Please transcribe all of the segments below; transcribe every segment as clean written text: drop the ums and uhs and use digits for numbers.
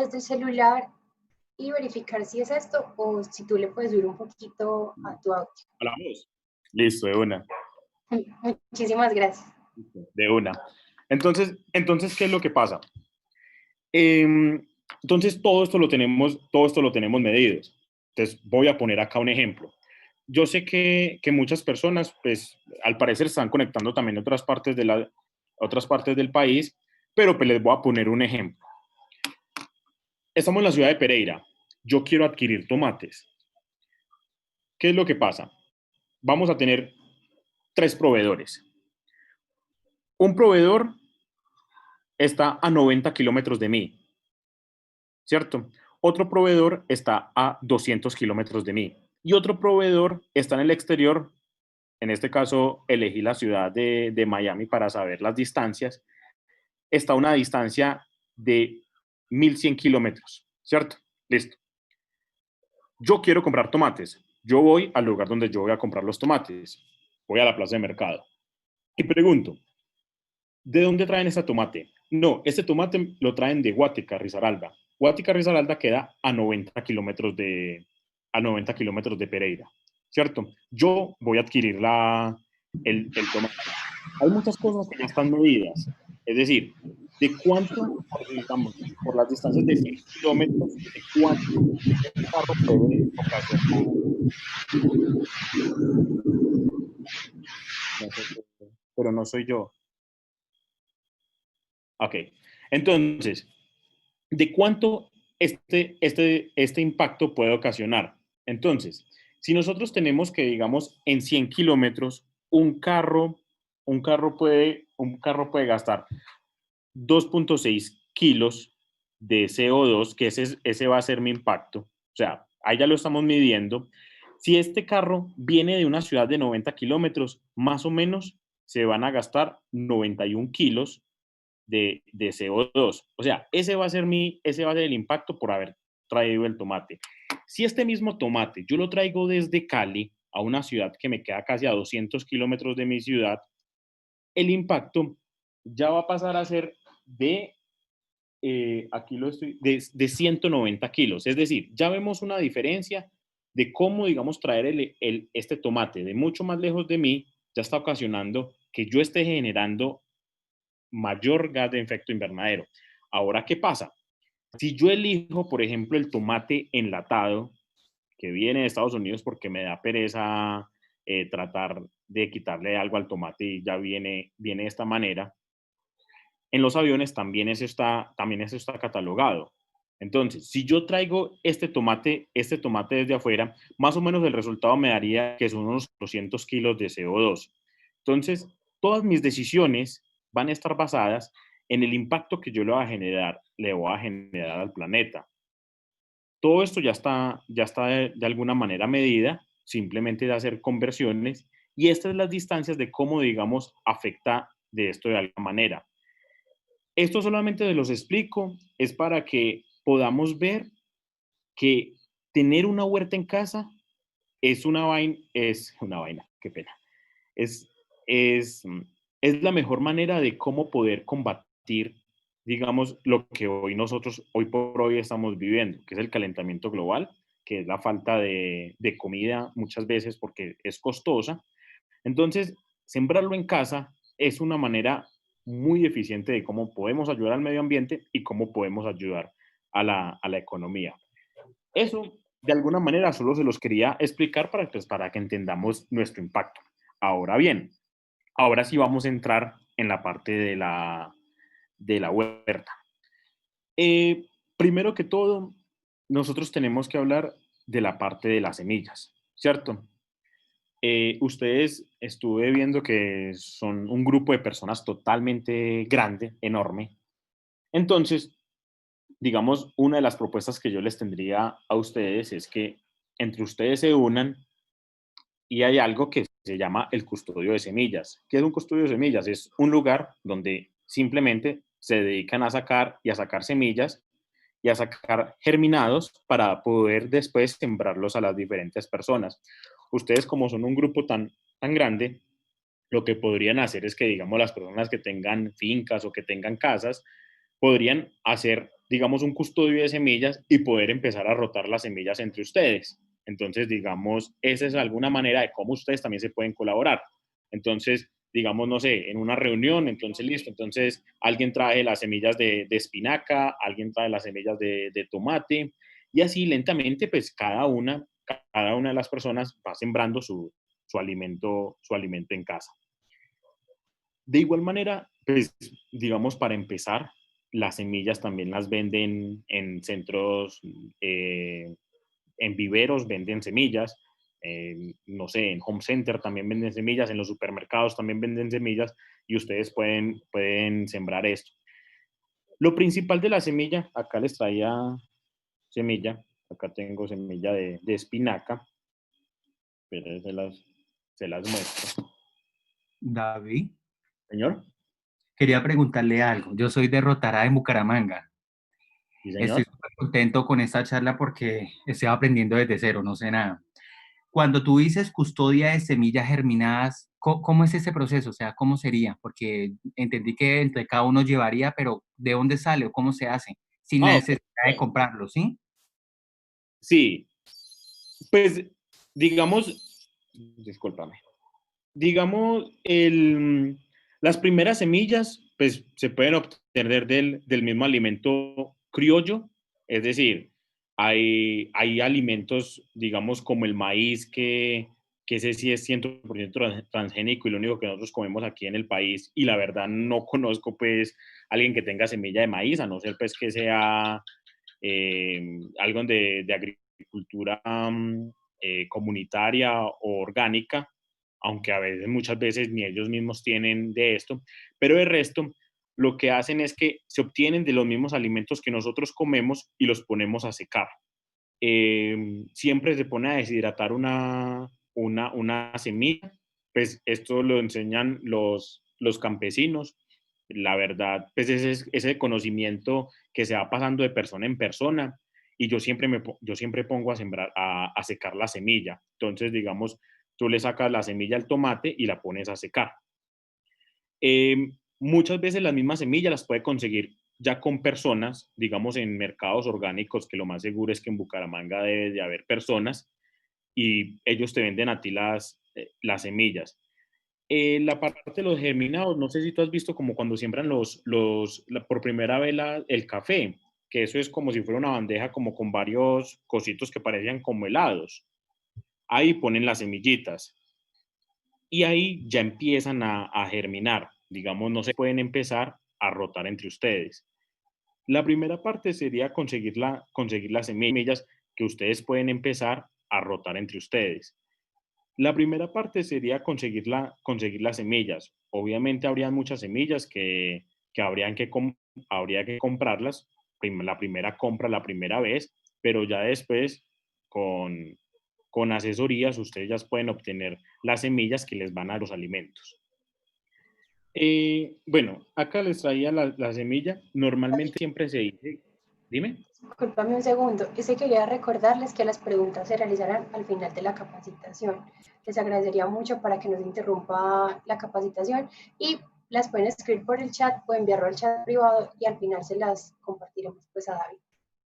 desde el celular y verificar si es esto o si tú le puedes subir un poquito a tu audio. A la voz. Listo, de una. Muchísimas gracias. De una. Entonces, ¿qué es lo que pasa? Entonces, todo esto lo tenemos medido. Entonces, voy a poner acá un ejemplo. Yo sé que muchas personas, pues, al parecer están conectando también otras partes del país, pero pues les voy a poner un ejemplo. Estamos en la ciudad de Pereira. Yo quiero adquirir tomates. ¿Qué es lo que pasa? Vamos a tener 3 proveedores. Un proveedor está a 90 kilómetros de mí, ¿cierto? Otro proveedor está a 200 kilómetros de mí. Y otro proveedor está en el exterior. En este caso, elegí la ciudad de Miami para saber las distancias. Está a una distancia de 1100 kilómetros, ¿cierto? Listo. Yo quiero comprar tomates. Yo voy al lugar donde yo voy a comprar los tomates. Voy a la plaza de mercado y pregunto, ¿de dónde traen este tomate? No, este tomate lo traen de Guática, Risaralda. Guática, Risaralda queda a 90 kilómetros a 90 kilómetros de Pereira, ¿cierto? Yo voy a adquirir el tomate. Hay muchas cosas que ya están medidas. Es decir, de cuánto, digamos, por las distancias de 100 kilómetros, de cuánto un carro puede ocasionar. No sé, pero no soy yo. Ok. Entonces, ¿de cuánto este impacto puede ocasionar? Entonces, si nosotros tenemos que, digamos, en 100 kilómetros, un carro puede gastar 2.6 kilos de CO2, que ese va a ser mi impacto. O sea, ahí ya lo estamos midiendo. Si este carro viene de una ciudad de 90 kilómetros, más o menos se van a gastar 91 kilos de CO2. O sea, ese va a ser el impacto por haber traído el tomate. Si este mismo tomate yo lo traigo desde Cali a una ciudad que me queda casi a 200 kilómetros de mi ciudad, el impacto ya va a pasar a ser de 190 kilos. Es decir, ya vemos una diferencia de cómo, digamos, traer este tomate de mucho más lejos de mí ya está ocasionando que yo esté generando mayor gas de efecto invernadero. Ahora, ¿qué pasa? Si yo elijo, por ejemplo, el tomate enlatado, que viene de Estados Unidos porque me da pereza tratar de quitarle algo al tomate y ya viene de esta manera, en los aviones también eso está catalogado. Entonces, si yo traigo este tomate desde afuera, más o menos el resultado me daría que son unos 200 kilos de CO2. Entonces, todas mis decisiones van a estar basadas en el impacto que yo le voy a generar al planeta. Todo esto ya está de alguna manera medida, simplemente de hacer conversiones, y estas son las distancias de cómo, digamos, afecta de esto de alguna manera. Esto solamente se los explico, es para que podamos ver que tener una huerta en casa es una vaina, qué pena. Es, es, es la mejor manera de cómo poder combatir, digamos, lo que hoy por hoy estamos viviendo, que es el calentamiento global, que es la falta de comida muchas veces porque es costosa. Entonces, sembrarlo en casa es una manera muy eficiente de cómo podemos ayudar al medio ambiente y cómo podemos ayudar a la economía. Eso, de alguna manera, solo se los quería explicar para que entendamos nuestro impacto. Ahora bien, ahora sí vamos a entrar en la parte de la huerta. Primero que todo, nosotros tenemos que hablar de la parte de las semillas, ¿cierto? Ustedes estuve viendo que son un grupo de personas totalmente grande, enorme. Entonces, digamos, una de las propuestas que yo les tendría a ustedes es que entre ustedes se unan y hay algo que se llama el custodio de semillas. ¿Qué es un custodio de semillas? Es un lugar donde simplemente se dedican a sacar y a sacar semillas y a sacar germinados para poder después sembrarlos a las diferentes personas. Ustedes, como son un grupo tan grande, lo que podrían hacer es que, digamos, las personas que tengan fincas o que tengan casas, podrían hacer digamos, un custodio de semillas y poder empezar a rotar las semillas entre ustedes. Entonces, digamos, esa es alguna manera de cómo ustedes también se pueden colaborar. Entonces, digamos, no sé, en una reunión, entonces listo, entonces alguien trae las semillas de espinaca, alguien trae las semillas de tomate, y así lentamente, pues cada una de las personas va sembrando su alimento en casa. De igual manera, pues, digamos, para empezar, las semillas también las venden en centros, en viveros venden semillas, no sé, en Home Center también venden semillas, en los supermercados también venden semillas y ustedes pueden sembrar esto. Lo principal de la semilla, acá les traía semilla, acá tengo semilla de espinaca, pero se las muestro. David, Señor, quería preguntarle algo. Yo soy de Rotará, de Bucaramanga. sí, Estoy señor. súper contento con esta charla porque estoy aprendiendo desde cero, no sé nada. Cuando tú dices custodia de semillas germinadas, ¿cómo es ese proceso? O sea, ¿cómo sería? Porque entendí que entre cada uno llevaría, pero ¿de dónde sale o cómo se hace? Sin Ah, ok. necesidad de comprarlo, ¿sí? Sí, pues digamos, discúlpame, digamos, las primeras semillas, pues se pueden obtener del mismo alimento criollo, es decir, hay alimentos, digamos, como el maíz, que ese sí es 100% transgénico y lo único que nosotros comemos aquí en el país, y la verdad no conozco, pues, alguien que tenga semilla de maíz, a no ser, pues, que sea algo de agricultura comunitaria o orgánica, aunque a veces, muchas veces ni ellos mismos tienen de esto, pero el resto lo que hacen es que se obtienen de los mismos alimentos que nosotros comemos y los ponemos a secar. Siempre se pone a deshidratar una semilla, pues esto lo enseñan los campesinos. La verdad, pues ese es ese conocimiento que se va pasando de persona en persona, y yo siempre pongo a sembrar, a secar la semilla. Entonces, digamos, tú le sacas la semilla al tomate y la pones a secar. Muchas veces las mismas semillas las puede conseguir ya con personas, digamos en mercados orgánicos, que lo más seguro es que en Bucaramanga debe de haber personas y ellos te venden a ti las semillas. La parte de los germinados, no sé si tú has visto como cuando siembran por primera vez el café, que eso es como si fuera una bandeja como con varios cositos que parecían como helados. Ahí ponen las semillitas y ahí ya empiezan a germinar. Digamos, no se pueden empezar a rotar entre ustedes. La primera parte sería conseguir las semillas que ustedes pueden empezar a rotar entre ustedes. La primera parte sería conseguir las semillas. Obviamente habría muchas semillas que habría que comprarlas. La primera compra la primera vez, pero ya después con asesorías ustedes ya pueden obtener las semillas que les van a los alimentos. Bueno, acá les traía la semilla. Normalmente siempre se dice, dime. Disculpame un segundo. Ese quería recordarles que las preguntas se realizarán al final de la capacitación. Les agradecería mucho para que no se interrumpa la capacitación y las pueden escribir por el chat o enviarlo al chat privado y al final se las compartiremos pues a David.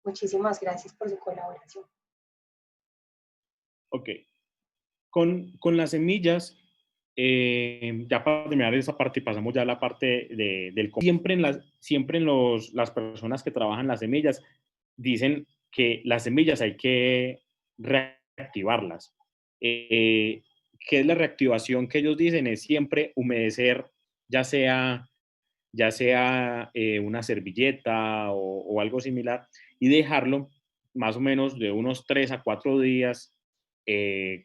Muchísimas gracias por su colaboración. Ok. Con las semillas, ya para terminar esa parte, pasamos ya a la parte del... Siempre las personas que trabajan las semillas dicen que las semillas hay que reactivarlas. ¿Qué es la reactivación que ellos dicen? Es siempre humedecer, ya sea, una servilleta o algo similar, y dejarlo más o menos de unos 3 a 4 días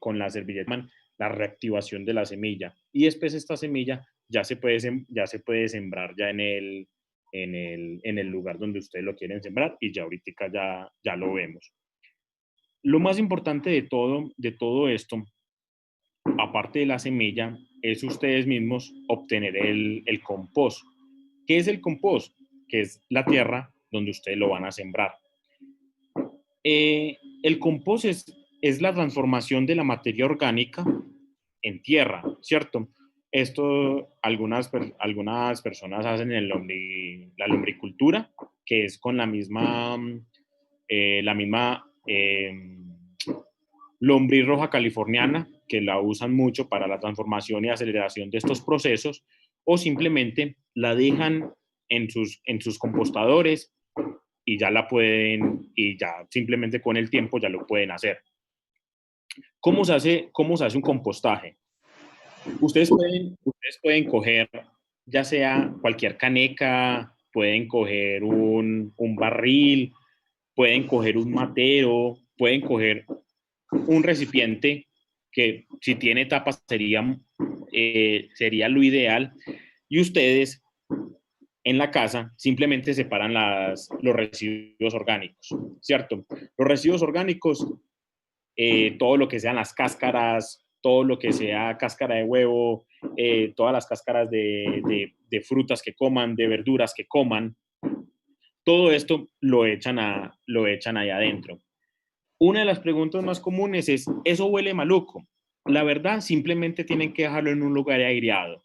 con la servilleta, la reactivación de la semilla. Y después esta semilla ya se puede sembrar ya en el lugar donde ustedes lo quieren sembrar, y ya ahorita ya lo vemos. Lo más importante de todo esto, aparte de la semilla, es ustedes mismos obtener el compost. ¿Qué es el compost? Que es la tierra donde ustedes lo van a sembrar. El compost es la transformación de la materia orgánica en tierra, ¿cierto? Esto algunas personas hacen la lombricultura, que es con la misma lombriz roja californiana, que la usan mucho para la transformación y aceleración de estos procesos, o simplemente la dejan en sus compostadores y y ya simplemente con el tiempo ya lo pueden hacer. Cómo se hace un compostaje? Ustedes pueden coger ya sea cualquier caneca, pueden coger un barril, pueden coger un matero, pueden coger un recipiente que si tiene tapas sería lo ideal, y ustedes en la casa simplemente separan los residuos orgánicos, ¿cierto? Los residuos orgánicos, todo lo que sean las cáscaras, todo lo que sea cáscara de huevo, todas las cáscaras de frutas que coman, de verduras que coman, todo esto lo echan ahí adentro. Una de las preguntas más comunes es, ¿eso huele maluco? La verdad, simplemente tienen que dejarlo en un lugar aireado.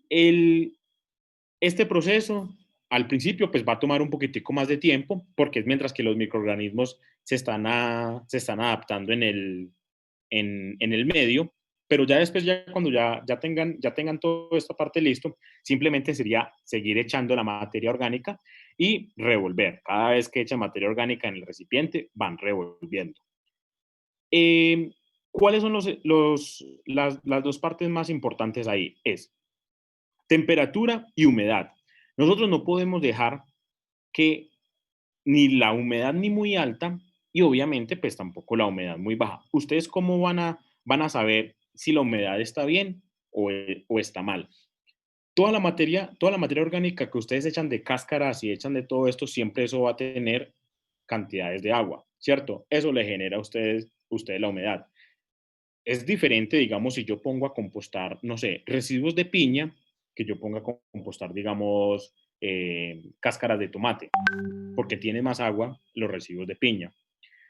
Este proceso, al principio, pues va a tomar un poquitico más de tiempo, porque es mientras que los microorganismos se están adaptando en el medio, pero ya después, cuando ya tengan toda esta parte listo, simplemente sería seguir echando la materia orgánica y revolver. Cada vez que echan materia orgánica en el recipiente, van revolviendo. ¿Cuáles son las dos partes más importantes ahí? Es temperatura y humedad. Nosotros no podemos dejar que ni la humedad ni muy alta y obviamente pues tampoco la humedad muy baja. ¿Ustedes cómo van a saber si la humedad está bien o está mal? Toda la materia orgánica que ustedes echan de cáscaras y echan de todo esto, siempre eso va a tener cantidades de agua, ¿cierto? Eso le genera a ustedes la humedad. Es diferente, digamos, si yo pongo a compostar, no sé, residuos de piña, que yo ponga a compostar, digamos, cáscaras de tomate, porque tiene más agua los residuos de piña.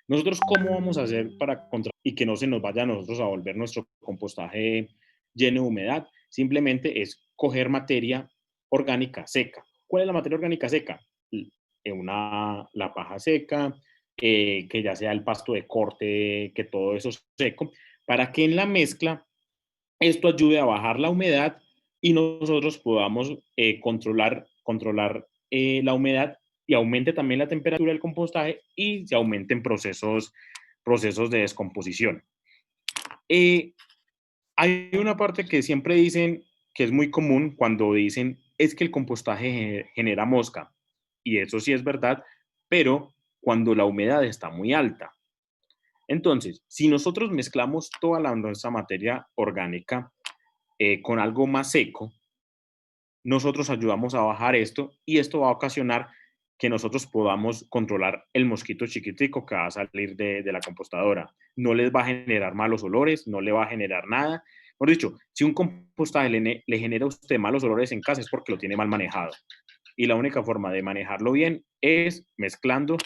Nosotros, ¿cómo vamos a hacer para y que no se nos vaya a nosotros a volver nuestro compostaje lleno de humedad? Simplemente es coger materia orgánica seca. ¿Cuál es la materia orgánica seca? La paja seca, que ya sea el pasto de corte, que todo eso seco, para que en la mezcla esto ayude a bajar la humedad y nosotros podamos controlar la humedad y aumente también la temperatura del compostaje y se aumenten procesos de descomposición. Hay una parte que siempre dicen que es muy común cuando dicen es que el compostaje genera mosca, y eso sí es verdad, pero cuando la humedad está muy alta. Entonces, si nosotros mezclamos toda nuestra materia orgánica con algo más seco, nosotros ayudamos a bajar esto y esto va a ocasionar que nosotros podamos controlar el mosquito chiquitico que va a salir de la compostadora. No les va a generar malos olores, no le va a generar nada. Por dicho, si un compostaje le genera a usted malos olores en casa es porque lo tiene mal manejado. Y la única forma de manejarlo bien es mezclando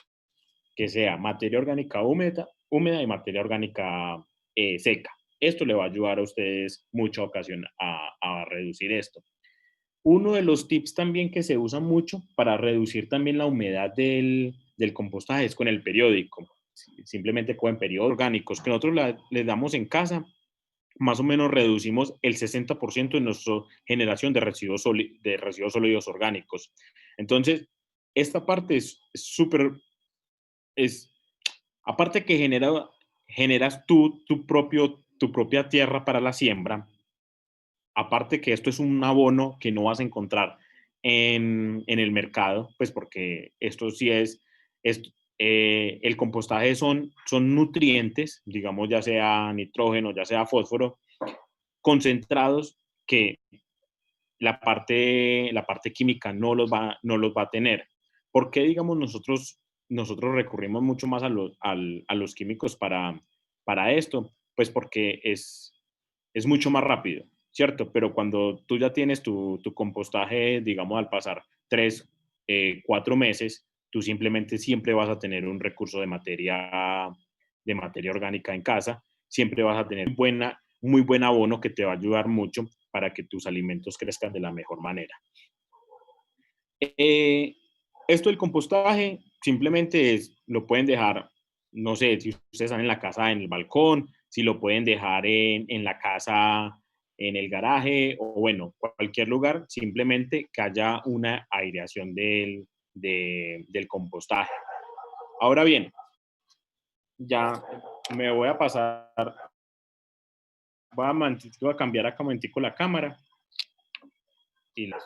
que sea materia orgánica húmeda y materia orgánica seca. Esto le va a ayudar a ustedes mucho a reducir esto. Uno de los tips también que se usa mucho para reducir también la humedad del compostaje es con el periódico. Simplemente con periódicos orgánicos que nosotros les damos en casa, más o menos reducimos el 60% de nuestra generación de residuos sólidos orgánicos. Entonces, esta parte es súper, aparte que generas tu propia tierra para la siembra, aparte que esto es un abono que no vas a encontrar en el mercado, pues porque esto sí el compostaje son nutrientes, digamos ya sea nitrógeno, ya sea fósforo, concentrados que la parte química no los va a tener. ¿Por qué, digamos, nosotros recurrimos mucho más a los químicos para esto? Pues porque es mucho más rápido, ¿cierto? Pero cuando tú ya tienes tu compostaje, digamos, al pasar 3, 4 meses, tú simplemente siempre vas a tener un recurso de materia orgánica en casa, siempre vas a tener muy buen abono que te va a ayudar mucho para que tus alimentos crezcan de la mejor manera. Esto del compostaje simplemente lo pueden dejar, no sé, si ustedes están en la casa, en el balcón, si lo pueden dejar en la casa, en el garaje, o bueno, cualquier lugar, simplemente que haya una aireación del compostaje. Ahora bien, ya me voy a pasar, voy a cambiar acá un momentico la cámara y las...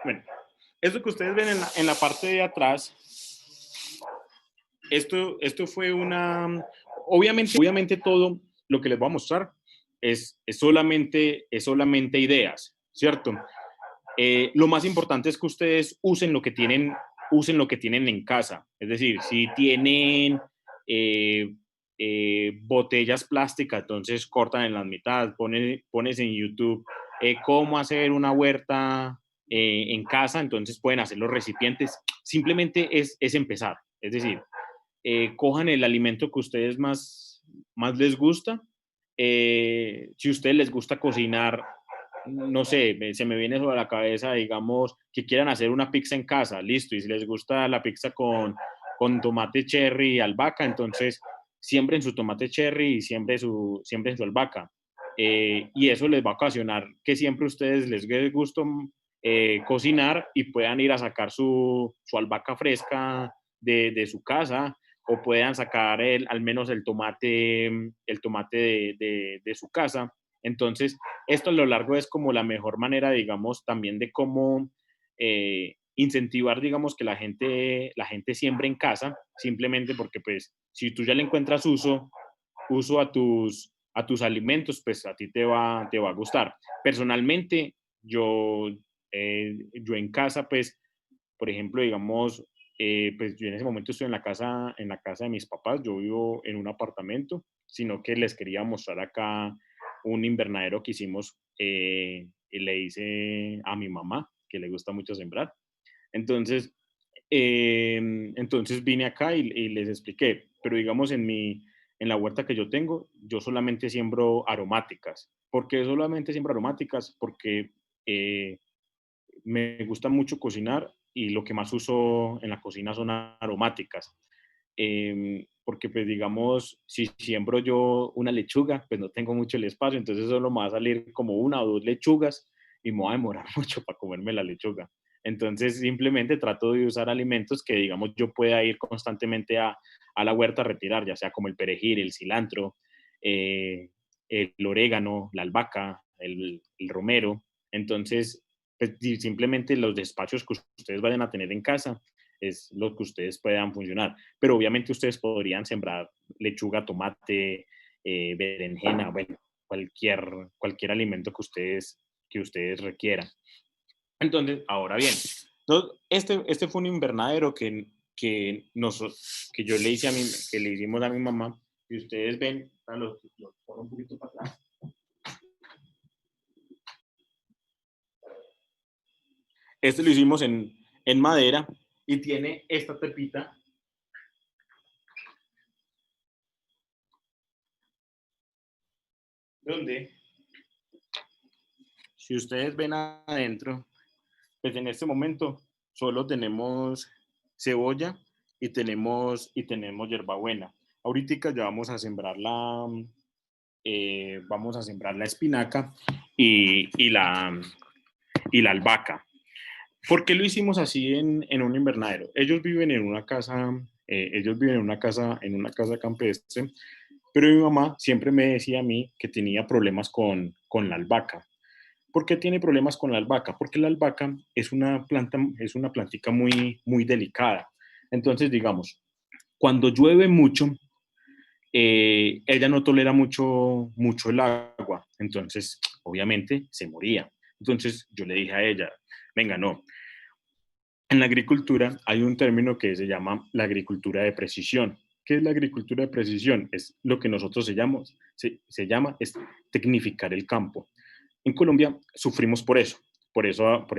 Bueno, esto que ustedes ven en la parte de atrás, esto fue una... Obviamente todo lo que les voy a mostrar es solamente ideas, ¿cierto? Lo más importante es que ustedes usen lo que tienen en casa. Es decir, si tienen botellas plásticas, entonces cortan en la mitad, pones en YouTube cómo hacer una huerta en casa, entonces pueden hacer los recipientes. Simplemente es empezar. Es decir, cojan el alimento que a ustedes más les gusta. Si a ustedes les gusta cocinar, no sé, se me viene sobre la cabeza, digamos, que quieran hacer una pizza en casa, listo, y si les gusta la pizza con tomate cherry y albahaca, entonces siembren su tomate cherry y siembren su albahaca. Y eso les va a ocasionar que siempre a ustedes les dé gusto cocinar y puedan ir a sacar su albahaca fresca de su casa, o puedan sacar al menos el tomate de su casa. Entonces, esto a lo largo es como la mejor manera, digamos, también de cómo incentivar, digamos, que la gente siembre en casa, simplemente porque, pues, si tú ya le encuentras uso a tus alimentos, pues a ti te va a gustar. Personalmente, yo en casa, pues, por ejemplo, digamos, pues yo en ese momento estoy en la casa de mis papás, yo vivo en un apartamento, sino que les quería mostrar acá un invernadero que hicimos y le hice a mi mamá, que le gusta mucho sembrar. Entonces, entonces vine acá y les expliqué, pero digamos en la huerta que yo tengo, yo solamente siembro aromáticas. ¿Por qué solamente siembro aromáticas? Porque me gusta mucho cocinar y lo que más uso en la cocina son aromáticas. Porque pues digamos, si siembro yo una lechuga, pues no tengo mucho el espacio, entonces solo me va a salir como una o dos lechugas y me va a demorar mucho para comerme la lechuga. Entonces simplemente trato de usar alimentos que digamos yo pueda ir constantemente a la huerta a retirar, ya sea como el perejil, el cilantro, el orégano, la albahaca, el romero. Entonces, pues, simplemente los despachos que ustedes vayan a tener en casa es lo que ustedes puedan funcionar. Pero obviamente ustedes podrían sembrar lechuga, tomate, berenjena, bueno, cualquier alimento que ustedes requieran. Entonces, ahora bien, este fue un invernadero que yo le hice que le hicimos a mi mamá. Y ustedes ven, los pongo un poquito para atrás. Este lo hicimos en madera y tiene esta tapita donde, si ustedes ven adentro, pues en este momento solo tenemos cebolla y tenemos hierbabuena. Ahorita ya vamos a sembrar la espinaca y la albahaca. ¿Por qué lo hicimos así en un invernadero? Ellos viven en una casa, campestre, pero mi mamá siempre me decía a mí que tenía problemas con la albahaca. ¿Por qué tiene problemas con la albahaca? Porque la albahaca es una plantica muy, muy delicada. Entonces, digamos, cuando llueve mucho, ella no tolera mucho el agua. Entonces, obviamente, se moría. Entonces, yo le dije a ella, venga, no. En la agricultura hay un término que se llama la agricultura de precisión. ¿Qué es la agricultura de precisión? Es lo que nosotros se llama es tecnificar el campo. En Colombia sufrimos por esas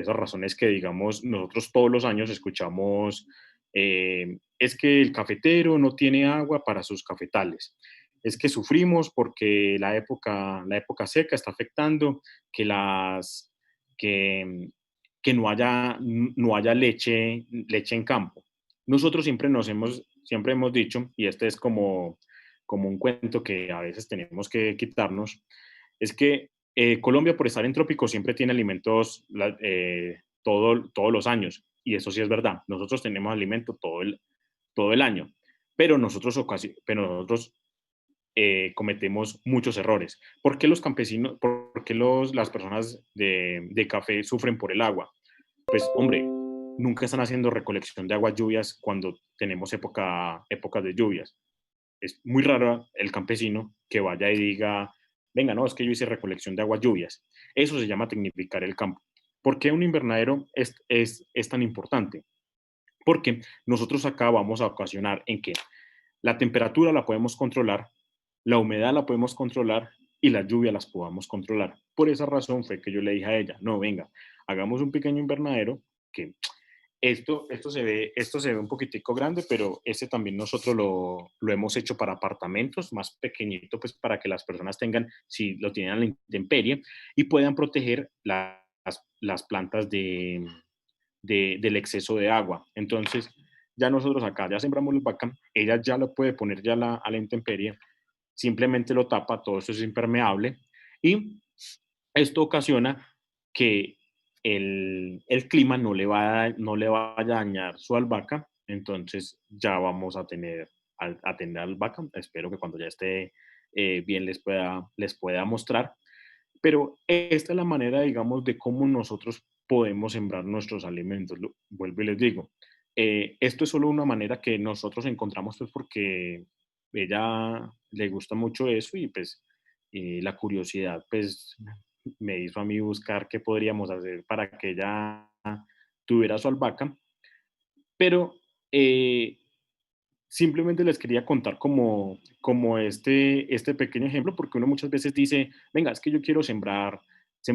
razones que, digamos, nosotros todos los años escuchamos, es que el cafetero no tiene agua para sus cafetales, es que sufrimos porque la época seca está afectando que, que, que no haya leche en campo. Nosotros siempre hemos dicho, y este es como un cuento que a veces tenemos que quitarnos, es que Colombia, por estar en trópico, siempre tiene alimentos todos los años. Y eso sí es verdad. Nosotros tenemos alimento todo el año. Pero nosotros cometemos muchos errores. ¿Por qué los campesinos, por qué las personas de café sufren por el agua? Pues, hombre, nunca están haciendo recolección de aguas lluvias cuando tenemos épocas de lluvias. Es muy raro el campesino que vaya y diga, venga, no, es que yo hice recolección de aguas lluvias. Eso se llama tecnificar el campo. ¿Por qué un invernadero es tan importante? Porque nosotros acá vamos a ocasionar en que la temperatura la podemos controlar, la humedad la podemos controlar y la lluvia las podamos controlar. Por esa razón fue que yo le dije a ella, no, venga, hagamos un pequeño invernadero que esto se ve un poquitico grande, pero este también nosotros lo hemos hecho para apartamentos más pequeñito, pues para que las personas tengan, si lo tienen a la intemperie, y puedan proteger las plantas del exceso de agua. Entonces, ya nosotros acá ya sembramos la vaca, ella ya lo puede poner ya a la intemperie, simplemente lo tapa, todo eso es impermeable, y esto ocasiona que el clima no le vaya a dañar su albahaca, entonces ya vamos a tener albahaca. Espero que cuando ya esté bien les pueda mostrar. Pero esta es la manera, digamos, de cómo nosotros podemos sembrar nuestros alimentos. Vuelvo y les digo, esto es solo una manera que nosotros encontramos pues porque ella le gusta mucho eso y pues la curiosidad pues me hizo a mí buscar qué podríamos hacer para que ella tuviera su albahaca, pero eh, simplemente les quería contar como este pequeño ejemplo, porque uno muchas veces dice, venga, es que yo quiero sembrar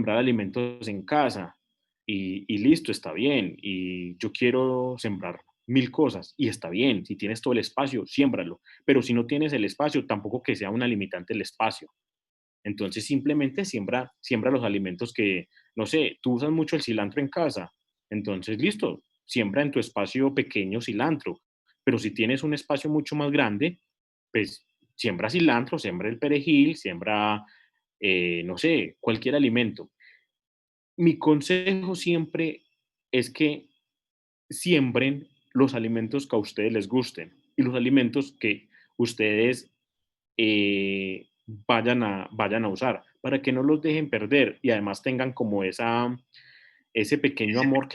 alimentos en casa y listo, está bien, y yo quiero sembrar 1000 cosas y está bien, si tienes todo el espacio, siémbralo, pero si no tienes el espacio, tampoco que sea una limitante el espacio. Entonces simplemente siembra los alimentos que, no sé, tú usas mucho el cilantro en casa, entonces listo, siembra en tu espacio pequeño cilantro, pero si tienes un espacio mucho más grande, pues siembra cilantro, siembra el perejil, siembra, no sé, cualquier alimento. Mi consejo siempre es que siembren los alimentos que a ustedes les gusten y los alimentos que ustedes vayan a usar, para que no los dejen perder y además tengan como ese pequeño amor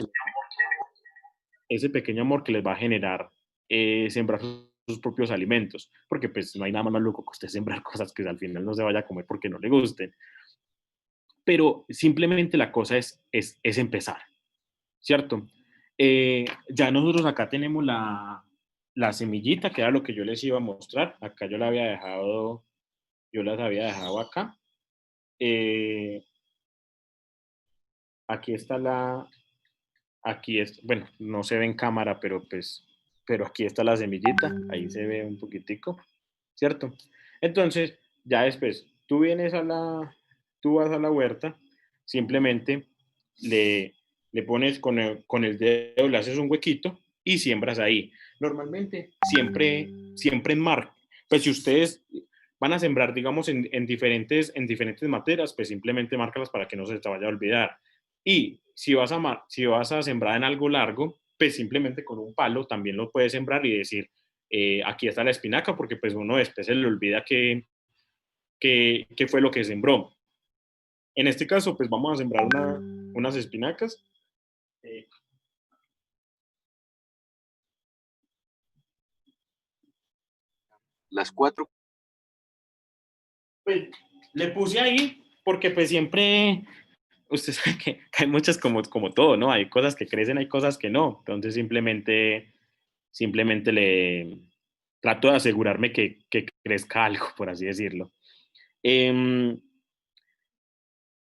ese pequeño amor que les va a generar sembrar sus propios alimentos, porque pues no hay nada más loco que usted sembrar cosas que al final no se vaya a comer porque no le gusten, pero simplemente la cosa es empezar, ¿cierto? Ya nosotros acá tenemos la semillita, que era lo que yo les iba a mostrar, acá yo las había dejado acá. Eh, aquí está bueno, no se ve en cámara, pero aquí está la semillita, ahí se ve un poquitico, ¿cierto? Entonces, ya después, tú vas a la huerta, simplemente le, le pones con el dedo, le haces un huequito y siembras ahí. Normalmente, siempre pues si ustedes van a sembrar, digamos, en diferentes materas, pues simplemente márcalas para que no se te vaya a olvidar. Y si vas a sembrar en algo largo, pues simplemente con un palo también lo puedes sembrar y decir, aquí está la espinaca, porque pues uno después se le olvida qué fue lo que sembró. En este caso, pues vamos a sembrar unas espinacas. Eh, Las cuatro. pues le puse ahí porque pues siempre, usted sabe que hay muchas como todo, ¿no? Hay cosas que crecen, hay cosas que no. Entonces simplemente trato de asegurarme que crezca algo, por así decirlo. Em,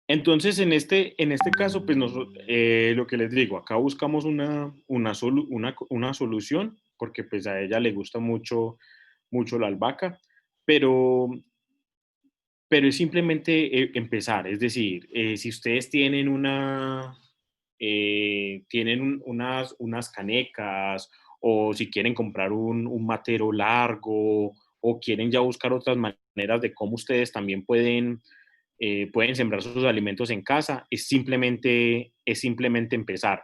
entonces, en este caso, pues lo que les digo, acá buscamos una solución, porque pues a ella le gusta mucho la albahaca, pero, pero es simplemente empezar. Es decir, si ustedes tienen unas canecas, o si quieren comprar un matero largo, o quieren ya buscar otras maneras de cómo ustedes también pueden sembrar sus alimentos en casa, es simplemente empezar.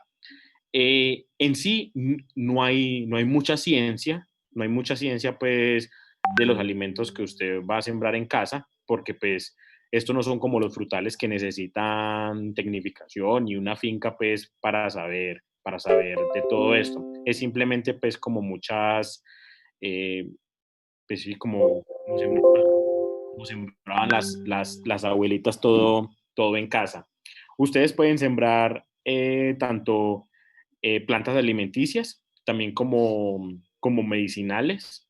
En sí, no hay mucha ciencia, no hay mucha ciencia pues de los alimentos que usted va a sembrar en casa, porque pues estos no son como los frutales que necesitan tecnificación y una finca pues para saber de todo esto. Es simplemente pues como muchas, pues sí, como sembraban las abuelitas todo en casa. Ustedes pueden sembrar tanto plantas alimenticias, también como medicinales.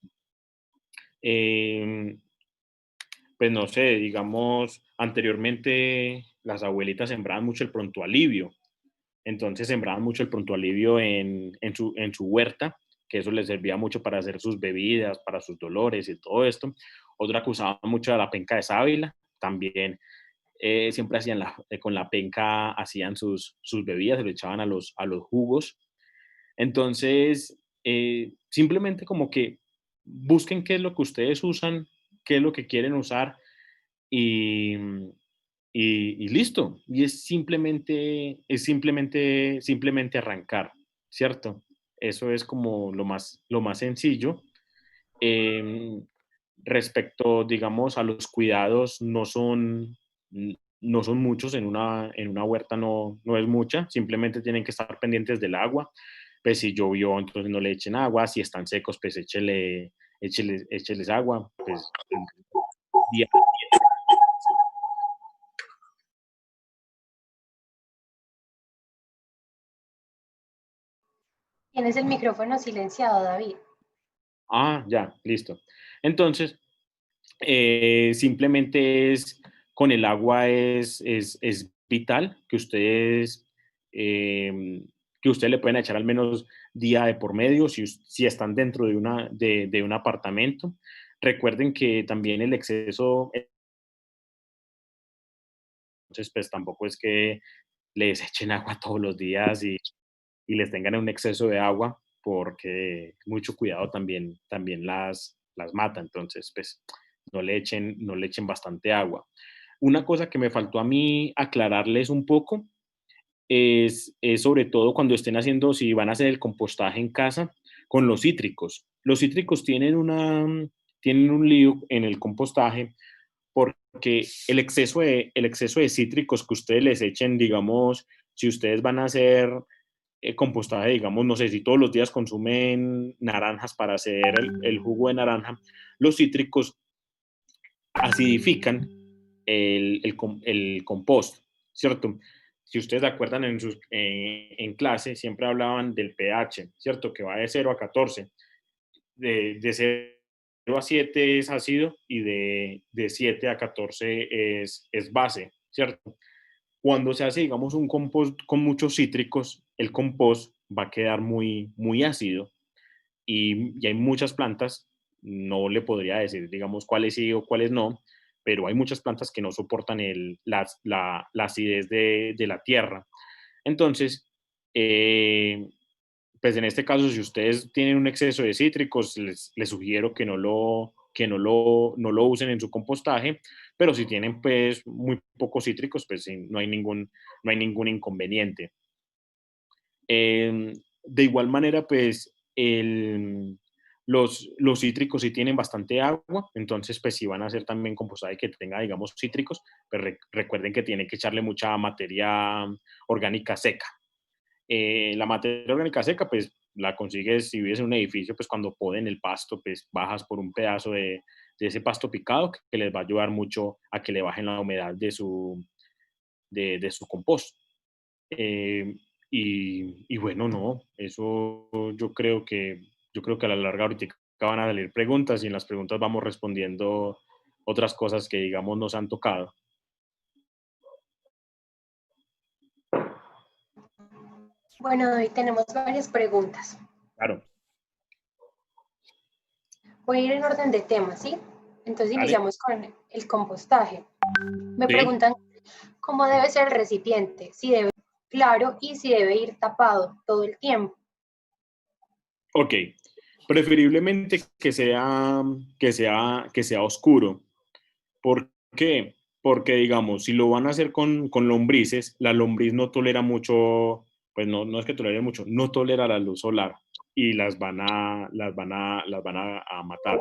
Eh, pues no sé, digamos, anteriormente las abuelitas sembraban mucho el pronto alivio, entonces sembraban mucho el pronto alivio en su huerta, que eso les servía mucho para hacer sus bebidas, para sus dolores y todo esto. Otra que usaba mucho era la penca de sábila, también siempre con la penca hacían sus bebidas, se lo echaban a los jugos. Entonces, simplemente como que busquen qué es lo que ustedes usan, qué es lo que quieren usar y, y listo. Y simplemente arrancar, ¿cierto? Eso es como lo más sencillo. Em, Respecto, digamos, a los cuidados, no son muchos en una huerta, no es mucha, simplemente tienen que estar pendientes del agua. Pues si llovió, entonces no le echen agua, si están secos, pues écheles agua, pues día. Tienes el micrófono silenciado, David. Ah, ya, listo. Entonces, simplemente con el agua es vital eh, que ustedes le pueden echar al menos día de por medio si están dentro de un apartamento. Recuerden que también el exceso, entonces pues tampoco es que les echen agua todos los días y les tengan un exceso de agua, porque mucho cuidado también las mata. Entonces, pues no le echen bastante agua. Una cosa que me faltó a mí aclararles un poco es sobre todo cuando estén haciendo, si van a hacer el compostaje en casa, con los cítricos. Los cítricos tienen un lío en el compostaje, porque el exceso de cítricos que ustedes les echen, digamos, si ustedes van a hacer compostaje, digamos, no sé, si todos los días consumen naranjas para hacer el jugo de naranja, los cítricos acidifican el compost, ¿cierto? Si ustedes se acuerdan en clase, siempre hablaban del pH, ¿cierto? Que va de 0 a 14. De 0 a 7 es ácido y de 7 a 14 es base, ¿cierto? Cuando se hace, digamos, un compost con muchos cítricos, el compost va a quedar muy, muy ácido, y hay muchas plantas, no le podría decir, digamos, cuáles sí o cuáles no, pero hay muchas plantas que no soportan la acidez de la tierra. Entonces, pues en este caso, si ustedes tienen un exceso de cítricos, les sugiero que no lo usen en su compostaje, pero si tienen pues muy pocos cítricos, pues sí, no hay ningún inconveniente. De igual manera, pues los cítricos sí tienen bastante agua, entonces pues si van a hacer también compostaje que tenga, digamos, cítricos, pues recuerden que tienen que echarle mucha materia orgánica seca. La materia orgánica seca, pues la consigues si vives en un edificio, pues cuando poden el pasto, pues bajas por un pedazo de ese pasto picado, que les va a ayudar mucho a que le bajen la humedad de su compost. Eh, y bueno, no, eso yo creo que a la larga ahorita acá van a salir preguntas y en las preguntas vamos respondiendo otras cosas que, digamos, nos han tocado. Bueno, hoy tenemos varias preguntas. Claro. Voy a ir en orden de temas, ¿sí? Entonces Dale. iniciamos con el compostaje. Me Sí. preguntan cómo debe ser el recipiente, si debe ser claro y si debe ir tapado todo el tiempo. Ok, preferiblemente que sea oscuro. ¿Por qué? Porque, digamos, si lo van a hacer con lombrices, la lombriz no tolera mucho, pues no es que tolere mucho, no tolera la luz solar y las van a matar.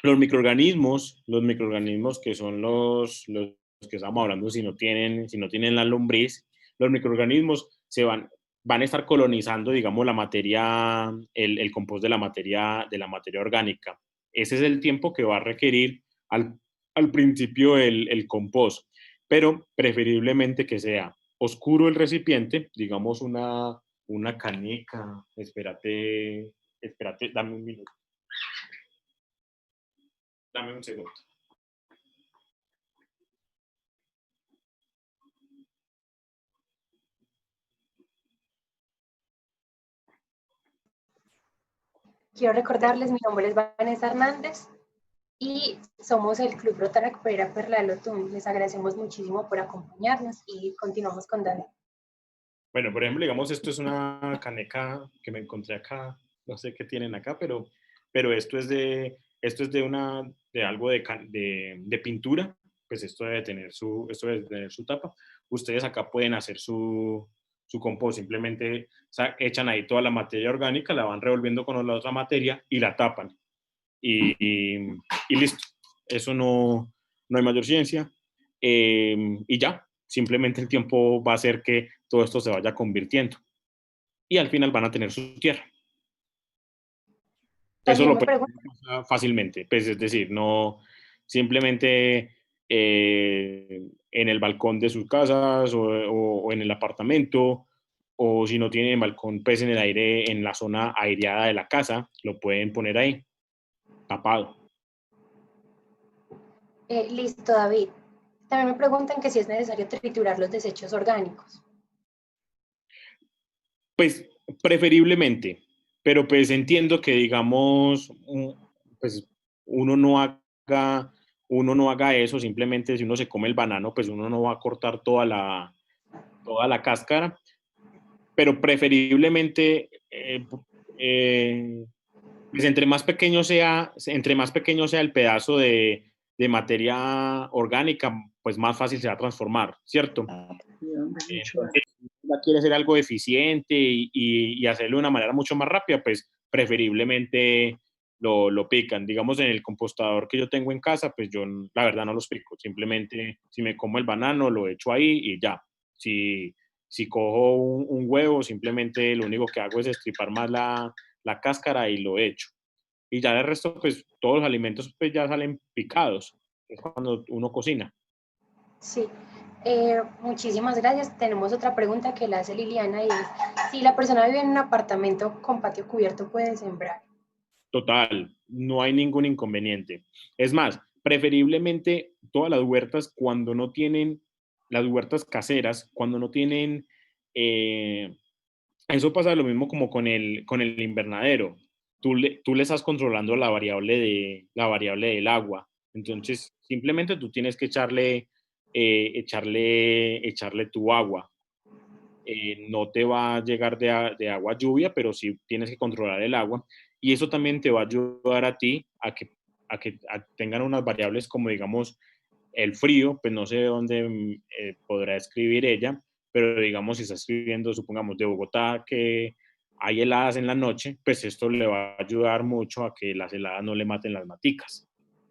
Los microorganismos que son los que estamos hablando, si no tienen la lombriz, los microorganismos van a estar colonizando, digamos, la materia, el compost de la materia orgánica. Ese es el tiempo que va a requerir al principio el compost, pero preferiblemente que sea oscuro el recipiente, digamos una canica. Espérate, dame un minuto. Dame un segundo. Quiero recordarles, mi nombre es Vanessa Hernández y somos el Club Rotarac Pereira Perla del Otún. Les agradecemos muchísimo por acompañarnos y continuamos con Dani. Bueno, por ejemplo, digamos, esto es una caneca que me encontré acá, no sé qué tienen acá, pero esto es de algo de pintura, pues esto debe tener su tapa. Ustedes acá pueden hacer su compost, simplemente echan ahí toda la materia orgánica, la van revolviendo con la otra materia y la tapan. Y listo. Eso no hay mayor ciencia. Y ya, simplemente el tiempo va a hacer que todo esto se vaya convirtiendo. Y al final van a tener su tierra. Eso También lo me pueden preguntan, hacer fácilmente. Pues, es decir, no simplemente en el balcón de sus casas o en el apartamento, o si no tienen balcón, pues en el aire, en la zona aireada de la casa, lo pueden poner ahí, tapado. listo, David. También me preguntan que si es necesario triturar los desechos orgánicos. Pues preferiblemente, pero pues entiendo que, digamos, pues uno no haga, uno no haga eso. Simplemente si uno se come el banano, pues uno no va a cortar toda la cáscara, pero preferiblemente, pues entre más pequeño sea el pedazo de materia orgánica, pues más fácil se va a transformar, ¿cierto? Entonces, si uno quiere hacer algo eficiente y hacerlo de una manera mucho más rápida, pues preferiblemente lo pican. Digamos, en el compostador que yo tengo en casa, pues yo la verdad no los pico. Simplemente, si me como el banano, lo echo ahí y ya. Si cojo un huevo, simplemente lo único que hago es estripar más la cáscara y lo echo. Y ya de resto, pues todos los alimentos pues ya salen picados. Es cuando uno cocina. Sí, muchísimas gracias. Tenemos otra pregunta que la hace Liliana y es, si la persona vive en un apartamento con patio cubierto, ¿puede sembrar? Total, no hay ningún inconveniente. Es más, preferiblemente todas las huertas caseras, cuando no tienen, eso pasa lo mismo como con el invernadero. Tú le estás controlando la variable del agua. Entonces, simplemente tú tienes que echarle tu agua. No te va a llegar de agua lluvia, pero sí tienes que controlar el agua. Y eso también te va a ayudar a ti a que tengan unas variables como, digamos, el frío. Pues no sé de dónde podrá escribir ella, pero digamos, si está escribiendo, supongamos, de Bogotá, que hay heladas en la noche, pues esto le va a ayudar mucho a que las heladas no le maten las maticas.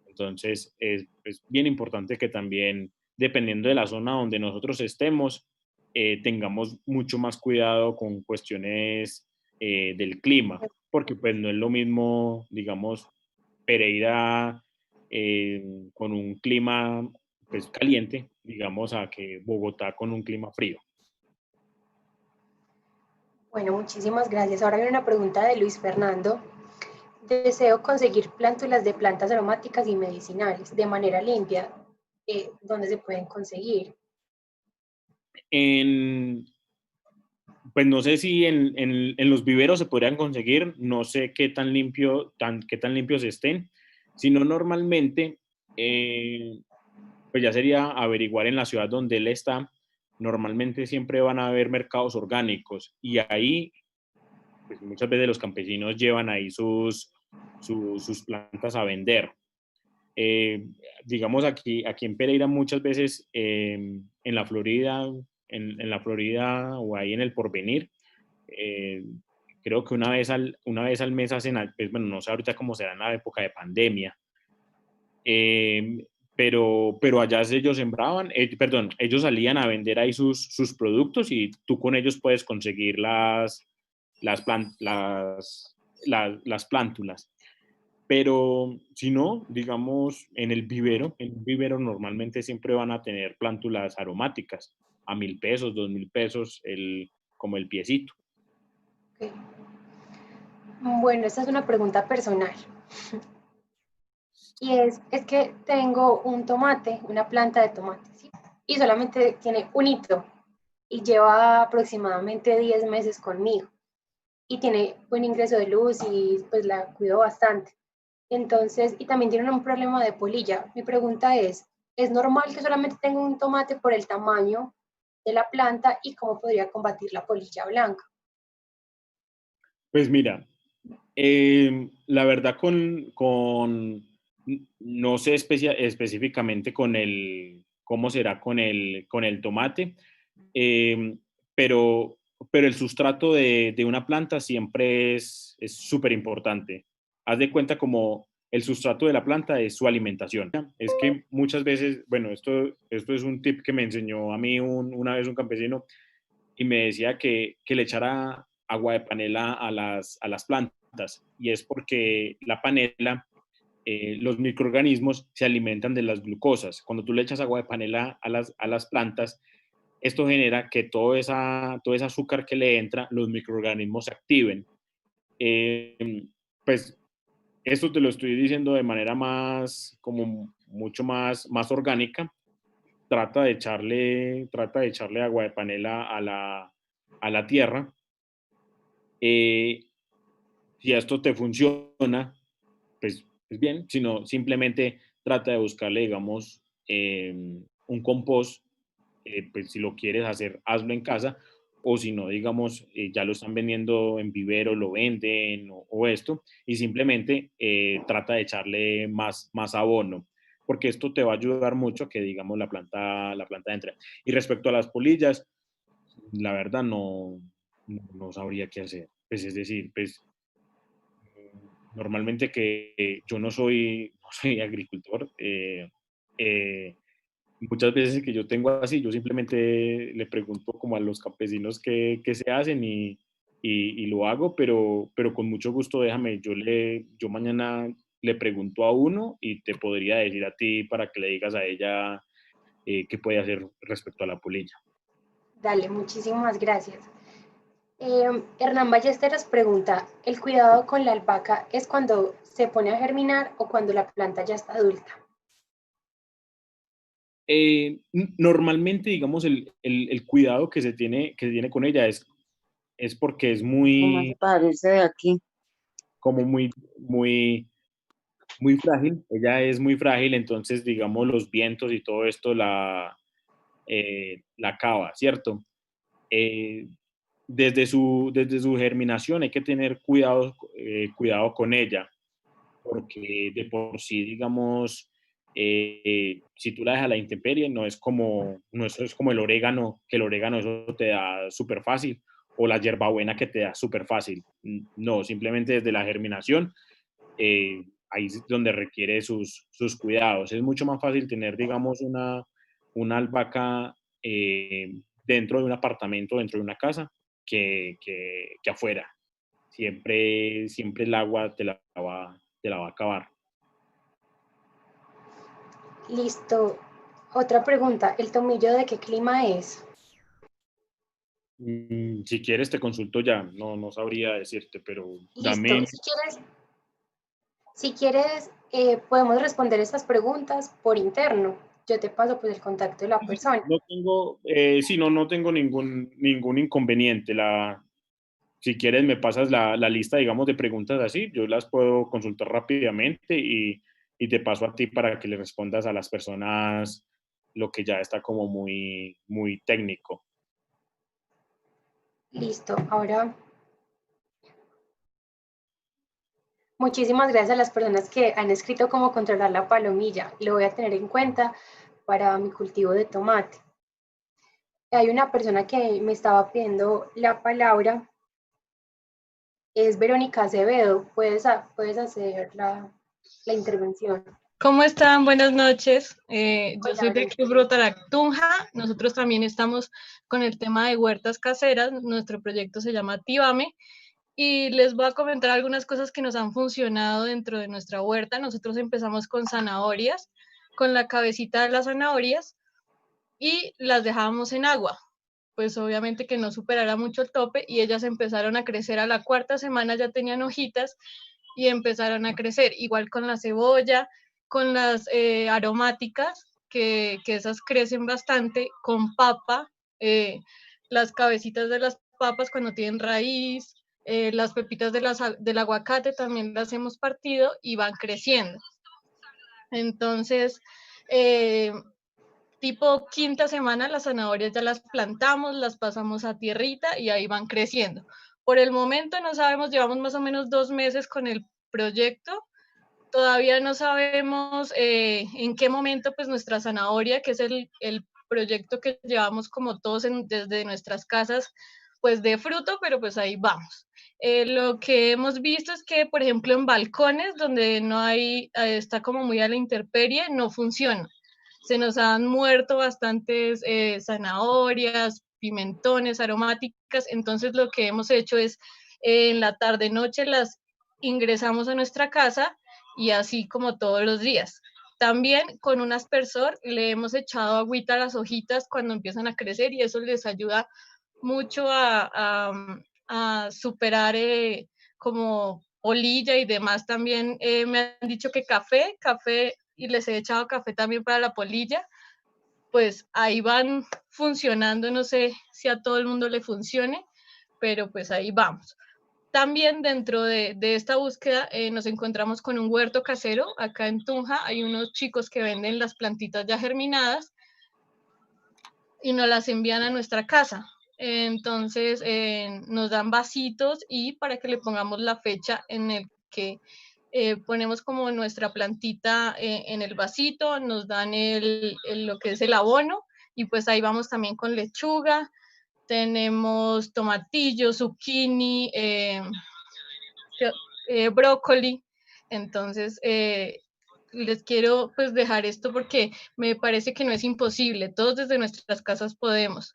Entonces, es bien importante que también, dependiendo de la zona donde nosotros estemos, tengamos mucho más cuidado con cuestiones del clima, porque pues no es lo mismo, digamos, Pereira con un clima pues caliente, digamos, a que Bogotá con un clima frío. Bueno, muchísimas gracias. Ahora viene una pregunta de Luis Fernando Deseo conseguir plántulas de plantas aromáticas y medicinales de manera limpia, ¿dónde se pueden conseguir? Pues no sé si en los viveros se podrían conseguir, no sé qué tan limpios estén, sino normalmente, pues ya sería averiguar en la ciudad donde él está. Normalmente siempre van a haber mercados orgánicos y ahí, pues muchas veces los campesinos llevan ahí sus plantas a vender. Eh, digamos aquí en Pereira muchas veces en la Florida, en la Florida o ahí en el Porvenir, eh, creo que una vez al mes hacen, pues, bueno, no sé ahorita cómo será en la época de pandemia, pero allá ellos sembraban, perdón, ellos salían a vender ahí sus productos y tú con ellos puedes conseguir las plántulas. Pero si no, digamos, en un vivero normalmente siempre van a tener plántulas aromáticas a 1.000 pesos, 2.000 pesos, como el piecito. Okay. Bueno, esta es una pregunta personal. Y es que tengo un tomate, una planta de tomate, ¿sí? Y solamente tiene un hito y lleva aproximadamente 10 meses conmigo. Y tiene buen ingreso de luz y pues la cuido bastante. Entonces, y también tiene un problema de polilla. Mi pregunta ¿es normal que solamente tenga un tomate por el tamaño de la planta y cómo podría combatir la polilla blanca? Pues mira, la verdad no sé específicamente cómo será con el tomate, eh, pero, pero el sustrato de una planta siempre es súper importante. Haz de cuenta como el sustrato de la planta es su alimentación. Es que muchas veces, bueno, esto es un tip que me enseñó a mí una vez un campesino y me decía que le echara agua de panela a las plantas y es porque la panela, los microorganismos se alimentan de las glucosas. Cuando tú le echas agua de panela a las plantas, esto genera que todo ese azúcar que le entra, los microorganismos se activen. Eh, pues esto te lo estoy diciendo de manera más, como mucho más orgánica. Trata de echarle agua de panela a la tierra. Eh, si esto te funciona, pues bien, sino simplemente trata de buscarle, digamos, un compost, pues si lo quieres hacer, hazlo en casa, o si no, digamos, ya lo están vendiendo en vivero, lo venden o esto, y simplemente trata de echarle más abono, porque esto te va a ayudar mucho a que, digamos, la planta entre. Y respecto a las polillas, la verdad no sabría qué hacer. Pues es decir, pues normalmente que yo no soy agricultor, muchas veces que yo tengo así, yo simplemente le pregunto como a los campesinos qué se hacen y lo hago, pero con mucho gusto déjame, yo mañana le pregunto a uno y te podría decir a ti para que le digas a ella qué puede hacer respecto a la polilla. Dale, muchísimas gracias. Hernán Ballesteros pregunta, ¿el cuidado con la albahaca es cuando se pone a germinar o cuando la planta ya está adulta? Normalmente, digamos, el cuidado que se tiene con ella es porque es Nomás muy, para irse de aquí. como muy frágil. Ella es muy frágil, entonces, digamos, los vientos y todo esto la acaba, ¿cierto? Eh, desde su germinación hay que tener cuidado con ella, porque de por sí, digamos, si tú la dejas a la intemperie, no es como el orégano, que el orégano eso te da súper fácil, o la hierbabuena que te da súper fácil. No, simplemente desde la germinación, ahí es donde requiere sus cuidados. Es mucho más fácil tener, digamos, una albahaca dentro de un apartamento, dentro de una casa, que afuera. Siempre el agua te la va a acabar. Listo. Otra pregunta, ¿el tomillo de qué clima es? Si quieres te consulto ya, no sabría decirte, pero Listo. dame, Si quieres, Si quieres, podemos responder estas preguntas por interno. Yo te paso pues el contacto de la persona. No tengo, sí, no tengo ningún inconveniente. Si quieres, me pasas la lista, digamos, de preguntas así, yo las puedo consultar rápidamente y te paso a ti para que le respondas a las personas lo que ya está como muy técnico. Listo, ahora muchísimas gracias a las personas que han escrito cómo controlar la palomilla. Lo voy a tener en cuenta para mi cultivo de tomate. Hay una persona que me estaba pidiendo la palabra, es Verónica Acevedo. Puedes hacer la intervención. ¿Cómo están? Buenas noches. Yo soy del Verónica. Club Rotaract Tunja. Nosotros también estamos con el tema de huertas caseras. Nuestro proyecto se llama Actívame. Y les voy a comentar algunas cosas que nos han funcionado dentro de nuestra huerta. Nosotros empezamos con zanahorias, con la cabecita de las zanahorias y las dejábamos en agua. Pues obviamente que no superara mucho el tope y ellas empezaron a crecer. A la cuarta semana ya tenían hojitas y empezaron a crecer. Igual con la cebolla, con las aromáticas, que esas crecen bastante, con papa, las cabecitas de las papas cuando tienen raíz, las pepitas del aguacate también las hemos partido y van creciendo. Entonces, tipo quinta semana las zanahorias ya las plantamos, las pasamos a tierrita y ahí van creciendo. Por el momento no sabemos, llevamos más o menos 2 meses con el proyecto. Todavía no sabemos en qué momento pues nuestra zanahoria, que es el proyecto que llevamos como todos desde nuestras casas, pues de fruto, pero pues ahí vamos. Lo que hemos visto es que, por ejemplo, en balcones donde no hay, está como muy a la intemperie, no funciona. Se nos han muerto bastantes zanahorias, pimentones, aromáticas, entonces lo que hemos hecho es en la tarde-noche las ingresamos a nuestra casa y así como todos los días. También con un aspersor le hemos echado agüita a las hojitas cuando empiezan a crecer y eso les ayuda mucho a superar como polilla y demás. También me han dicho que café y les he echado café también para la polilla. Pues ahí van funcionando, no sé si a todo el mundo le funcione, pero pues ahí vamos. También dentro de esta búsqueda nos encontramos con un huerto casero. Acá en Tunja hay unos chicos que venden las plantitas ya germinadas y nos las envían a nuestra casa. Entonces nos dan vasitos y para que le pongamos la fecha en el que ponemos como nuestra plantita en el vasito, nos dan lo que es el abono y pues ahí vamos también con lechuga, tenemos tomatillo, zucchini, brócoli. Entonces, les quiero pues dejar esto porque me parece que no es imposible, todos desde nuestras casas podemos.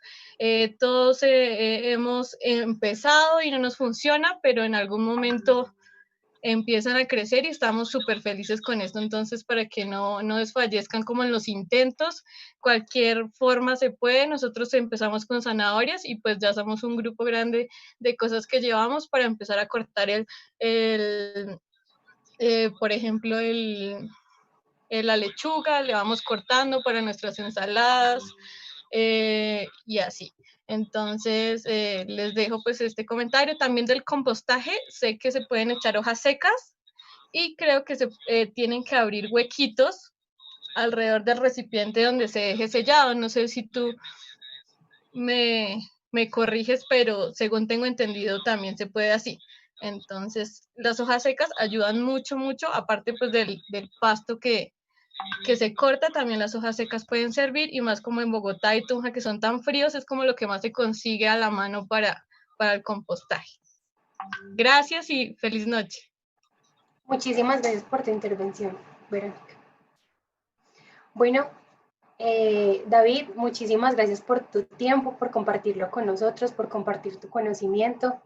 Todos hemos empezado y no nos funciona, pero en algún momento empiezan a crecer y estamos súper felices con esto. Entonces, para que no desfallezcan como en los intentos, cualquier forma se puede. Nosotros empezamos con zanahorias y pues ya somos un grupo grande de cosas que llevamos para empezar a cortar por ejemplo, la lechuga, le vamos cortando para nuestras ensaladas y así. Entonces, les dejo pues este comentario también del compostaje. Sé que se pueden echar hojas secas y creo que se tienen que abrir huequitos alrededor del recipiente donde se deje sellado. No sé si tú me corriges, pero según tengo entendido también se puede así. Entonces, las hojas secas ayudan mucho, mucho, aparte pues del pasto que se corta, también las hojas secas pueden servir y más como en Bogotá y Tunja que son tan fríos, es como lo que más se consigue a la mano para el compostaje. Gracias y feliz noche. Muchísimas gracias por tu intervención, Verónica. Bueno, David, muchísimas gracias por tu tiempo, por compartirlo con nosotros, por compartir tu conocimiento.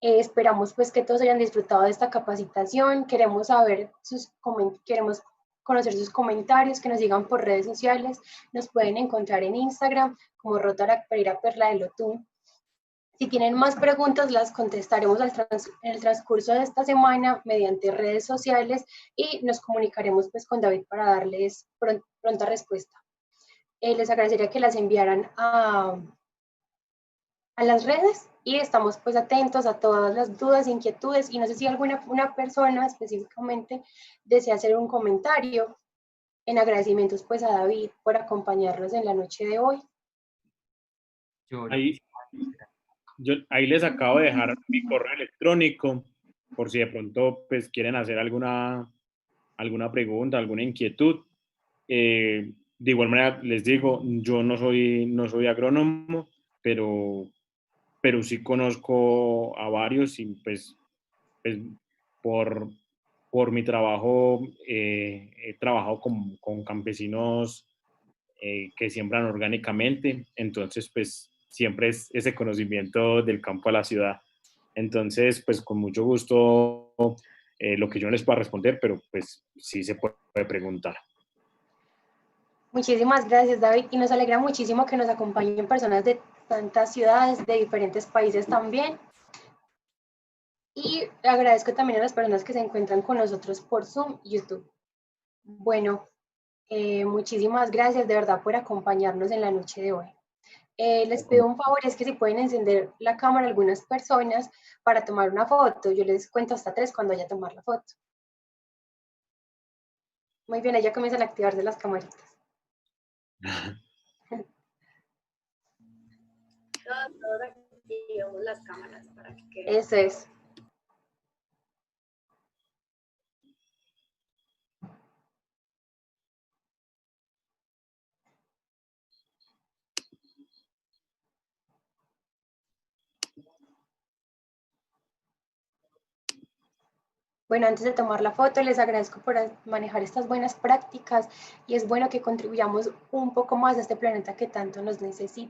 Esperamos pues que todos hayan disfrutado de esta capacitación. Queremos conocer sus comentarios, que nos sigan por redes sociales. Nos pueden encontrar en Instagram como Rotaract Pereira Perla del Otún. Si tienen más preguntas, las contestaremos en el transcurso de esta semana mediante redes sociales y nos comunicaremos pues con David para darles pronta respuesta. Les agradecería que las enviaran a las redes y estamos pues atentos a todas las dudas, inquietudes y no sé si una persona específicamente desea hacer un comentario en agradecimientos pues a David por acompañarnos en la noche de hoy. Ahí les acabo de dejar mi correo electrónico por si de pronto pues quieren hacer alguna pregunta, alguna inquietud. De igual manera les digo, yo no soy agrónomo, pero sí conozco a varios y pues por mi trabajo he trabajado con campesinos que siembran orgánicamente, entonces pues siempre es ese conocimiento del campo a la ciudad. Entonces pues con mucho gusto lo que yo no les pueda responder, pero pues sí se puede preguntar. Muchísimas gracias, David, y nos alegra muchísimo que nos acompañen personas de tantas ciudades, de diferentes países también. Y agradezco también a las personas que se encuentran con nosotros por Zoom y YouTube. Bueno, muchísimas gracias de verdad por acompañarnos en la noche de hoy. Les pido un favor, es que si pueden encender la cámara algunas personas para tomar una foto. Yo les cuento hasta 3 cuando vaya a tomar la foto. Muy bien, ya comienzan a activarse las camaritas. Todos activamos las cámaras para que quede. Eso es. Bueno, antes de tomar la foto, les agradezco por manejar estas buenas prácticas y es bueno que contribuyamos un poco más a este planeta que tanto nos necesita.